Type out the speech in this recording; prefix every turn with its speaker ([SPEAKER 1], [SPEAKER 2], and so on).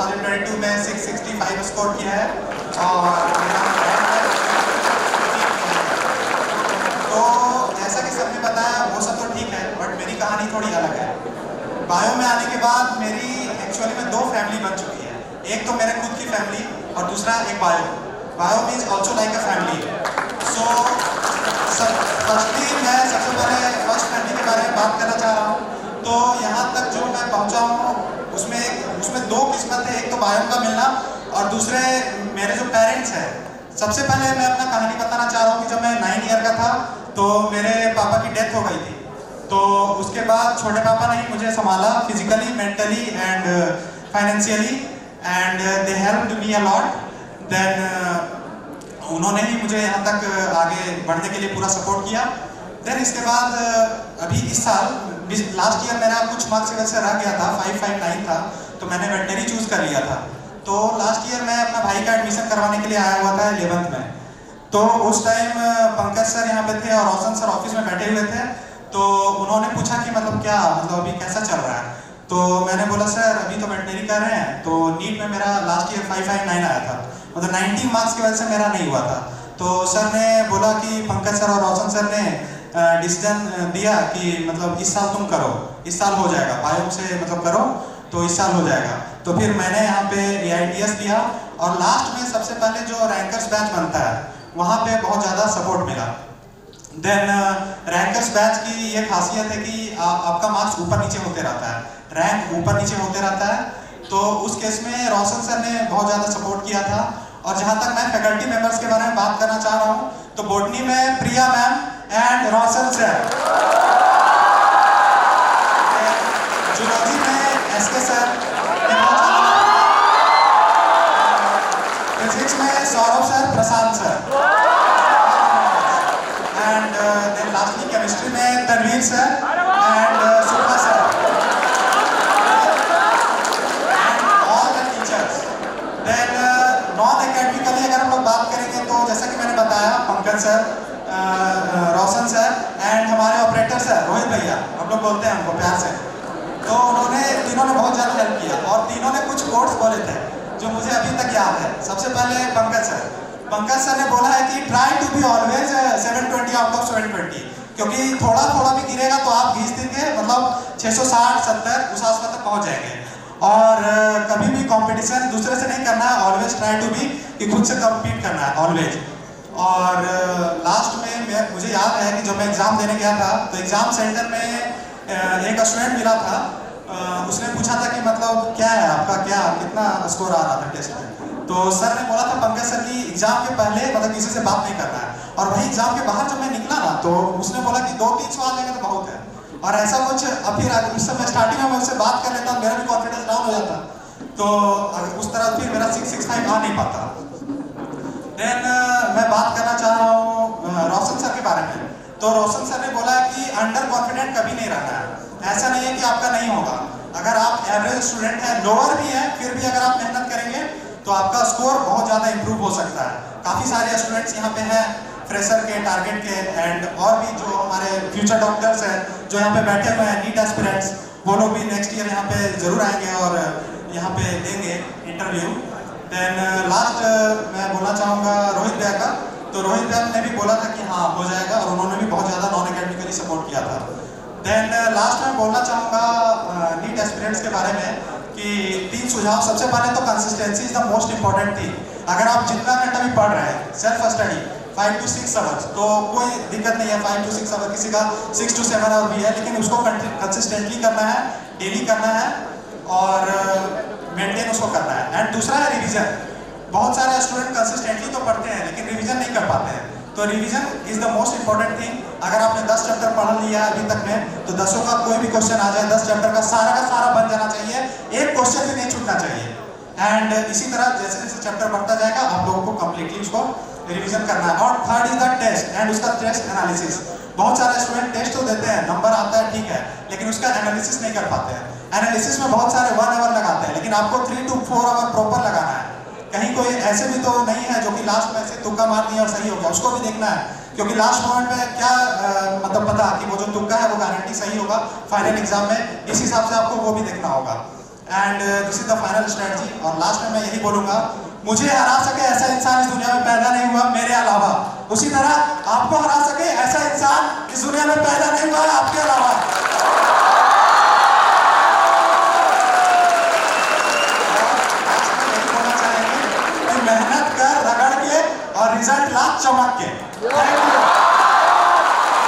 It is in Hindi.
[SPEAKER 1] 2022 में 665 स्कोर किया है और तो जैसा कि सबने बताया वो सब तो ठीक है, बट मेरी कहानी थोड़ी अलग है। बायो में आने के बाद मेरी एक्चुअली में दो फैमिली बन चुकी है। एक तो मेरे खुद की फैमिली और दूसरा एक bio means also like a family. So firstly मैं सबसे पहले फर्स्ट फैमिली के बारे में बात करना चाह रहा हूँ। तो यहाँ तक जो मैं पहुँचा हूँ उसमें दो किस्मत है, एक तो बायो का मिलना और दूसरे मेरे जो पेरेंट्स हैं। सबसे पहले मैं अपना कहानी बताना चाह रहा हूँ कि जब मैं 9 ईयर का था तो मेरे पापा की डेथ हो गई थी। तो उसके बाद छोटे पापा ने ही मुझे संभाला physically, mentally and financially and they helped me a lot. Then उन्होंने ही मुझे यहाँ तक आगे बढ़ने के लिए पूरा सपोर्ट किया। देन इसके बाद अभी इस साल लास्ट ईयर मेरा कुछ मार्क्स की वजह से रह गया था, 559 था, तो मैंने वेटनरी चूज कर लिया था। तो लास्ट ईयर मैं अपना भाई का एडमिशन करवाने के लिए आया हुआ था 11th में। तो उस टाइम पंकज सर यहाँ पे थे और रोशन सर ऑफिस में बैठे हुए थे। तो उन्होंने पूछा कि मतलब अभी कैसा चल रहा है। तो मैंने बोला सर अभी तो वेटनरी कर रहे हैं। तो नीट में मेरा लास्ट ईयर 559 आया था, मतलब 90 मार्क्स की वजह से मेरा नहीं हुआ था। तो सर ने बोला कि पंकज सर और रोशन सर ने डिसीजन दिया कि मतलब इस साल तुम करो, इस साल हो जाएगा, बायो से मतलब करो तो इस साल हो जाएगा। तो फिर मैंने यहाँ पे AITS दिया और लास्ट में सबसे पहले जो रैंकर्स बैच बनता है वहाँ पे बहुत ज़्यादा सपोर्ट मिला। देन रैंकर्स बैच की ये खासियत है कि आपका मार्क्स ऊपर नीचे होते रहता है, रैंक ऊपर नीचे होते रहता है। तो उस केस में रोशन सर ने बहुत ज़्यादा सपोर्ट किया था। और जहाँ तक मैं फैकल्टी मेंबर्स के बारे में बात करना चाह रहा हूँ तो बॉटनी में Priya ma'am and Roshan sir, zoology में SK सर, फिजिक्स में Saurabh sir, Prashant sir, and then lastly chemistry में तनवीर सर एंड सुपा sir and all the teachers. Then non academically अगर हम लोग बात करेंगे तो जैसा कि मैंने बताया Pankaj sir, Roshan sir and हमारे ऑपरेटर सर रोहित भैया, हम लोग बोलते हैं हमको प्यार से। तो तीनों ने बहुत ज़्यादा हेल्प किया और तीनों ने कुछ कोट्स बोले थे जो मुझे अभी तक याद है। सबसे पहले पंकज सर ने बोला है कि try to be always 720 out of 720, क्योंकि थोड़ा थोड़ा भी गिरेगा तो आप घिस देंगे, मतलब 660 70 उस आसपास तक पहुँच जाएंगे। और कभी भी कंपटीशन दूसरे से नहीं करना है, ऑलवेज ट्राई टू बी, कि खुद से कम्पीट करना है ऑलवेज। और लास्ट में मुझे याद है कि जब मैं एग्ज़ाम देने गया था तो एग्ज़ाम सेंटर में एक स्टूडेंट मिला था। उसने पूछा था कि मतलब क्या है आपका, कितना स्कोर आ रहा था टेस्ट में। तो सर ने बोला था पंकज सर की एग्ज़ाम के पहले मतलब किसी से बात नहीं करना है। और वही एग्ज़ाम के बाहर जब मैं निकला ना तो उसने बोला कि 2-3 सवाल लेंगे तो बहुत है, और ऐसा कुछ। अब फिर उस समय स्टार्टिंग में मैं उससे बात कर लेता, मेरा भी कॉन्फिडेंस डाउन हो जाता, तो उस तरह फिर मेरा 665 आ नहीं पाता। देन मैं बात करना चाह रहा हूँ रोशन सर के बारे में। तो रोशन सर ने बोला कि अंडर कॉन्फिडेंट कभी नहीं रहना है। ऐसा नहीं है कि आपका नहीं होगा, अगर आप एवरेज स्टूडेंट हैं, लोअर भी है, फिर भी अगर आप मेहनत करेंगे तो आपका स्कोर बहुत ज़्यादा इंप्रूव हो सकता है। काफ़ी सारे स्टूडेंट्स यहाँ पे हैं फ्रेशर के, टारगेट के एंड और भी जो हमारे फ्यूचर डॉक्टर्स हैं जो यहाँ पे बैठे हुए हैं, नीट एस्पिरेंट्स, वो लोग भी नेक्स्ट ईयर यहाँ पे ज़रूर आएंगे और यहाँ पे देंगे इंटरव्यू। देन लास्ट मैं बोलना चाहूँगा रोहित भैया का। तो रोहित भैया ने भी बोला था कि हाँ हो जाएगा और उन्होंने भी बहुत ज़्यादा नॉन एकेडमिकली सपोर्ट किया था। देन लास्ट में बोलना चाहूँगा नीट एस्पिरेंट्स के बारे में कि 3 सुझाव। सबसे पहले तो consistency is the most important thing. अगर आप जितना घंटा भी पढ़ रहे हैं, सेल्फ स्टडी 5 to 6 आवर्स, तो कोई दिक्कत नहीं है। 5 to 6 आवर, किसी का 6 to 7 आवर भी है, लेकिन उसको कंसिस्टेंटली करना है, डेली करना है और मेंटेन उसको करना है। एंड दूसरा है रिवीजन। बहुत सारे स्टूडेंट कंसिस्टेंटली तो पढ़ते हैं लेकिन रिवीजन नहीं कर पाते हैं, तो revision is the most important thing. अगर आपने 10 चैप्टर पढ़ लिया है अभी तक में तो 10 का कोई भी क्वेश्चन आ जाए, 10 चैप्टर का सारा बन जाना चाहिए, एक क्वेश्चन भी नहीं छूटना चाहिए। एंड इसी तरह जैसे जैसे चैप्टर बढ़ता जाएगा आप लोगों को कंप्लीटली उसको रिवीजन करना है। और third is the test and उसका टेस्ट एनालिसिस। बहुत सारे स्टूडेंट टेस्ट तो देते हैं, नंबर आता है ठीक है, लेकिन उसका एनालिसिस नहीं कर पाते हैं। एनालिसिस में बहुत सारे 1 आवर लगाते हैं, लेकिन आपको 3 to 4 आवर प्रॉपर लगाना है। कहीं कोई ऐसे भी तो नहीं है जो कि लास्ट में से तुक्का मार दिया और सही हो गया, उसको भी देखना है, क्योंकि लास्ट मोमेंट में क्या मतलब पता कि वो जो तुक्का है वो गारंटी सही होगा फाइनल एग्जाम में, इस हिसाब से आपको वो भी देखना होगा। And this is the final strategy. और लास्ट में मैं यही बोलूंगा, मुझे हरा सके ऐसा इंसान इस दुनिया में पैदा नहीं हुआ मेरे अलावा, उसी तरह आपको हरा सके ऐसा इंसान इस दुनिया में पैदा नहीं हुआ आपके अलावा। मेहनत कर, रगड़ के और रिजल्ट ला चमक के। Thank you.